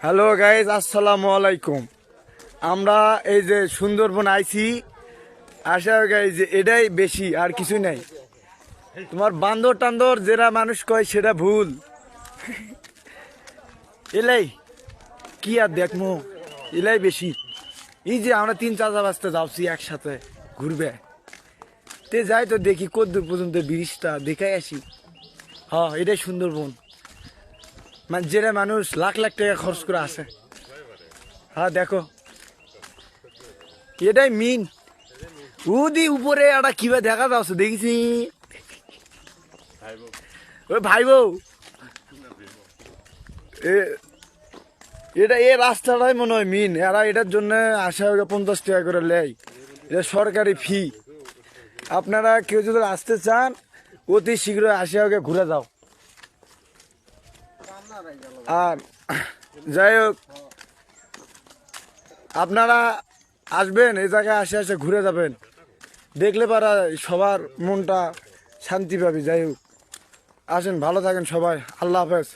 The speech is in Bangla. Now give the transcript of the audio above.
হ্যালো গাইজ, আসসালামু আলাইকুম। আমরা এই যে সুন্দরবন আইছি, আসা গাইজ এটাই বেশি, আর কিছু নাই। তোমার বান্দর টান্দর যেটা মানুষ কয় সেটা ভুল। এলাই কি আর দেখমো, এলাই বেশি। এই যে আমরা 3-4 বাজতে যাচ্ছি একসাথে ঘুরবে, তে যাই তো দেখি কতদূর পর্যন্ত ব্রিজটা দেখাই আসি। হ্যাঁ, এটাই সুন্দরবন, মানে যেটা মানুষ লাখ লাখ টাকা খরচ করে আসে। হ্যাঁ দেখো, এটাই মিন। উদি উপরে একটা কিবা দেখা যাচ্ছে দেখেছি। ওই ভাই বউ, এটা এই রাস্তাটাই মনে হয় মিন। এরা এটার জন্য 50 টাকা করে নেয়, এটা সরকারি ফি। আপনারা কেউ যদি আসতে চান অতি শীঘ্র ঘুরে যাও। আর যাই হোক, আপনারা আসবেন এই জায়গায়, আসে ঘুরে যাবেন, দেখলে পারা সবার মনটা শান্তি পাবে। যাই হোক, আসেন, ভালো থাকেন সবাই, আল্লাহ হাফেজ।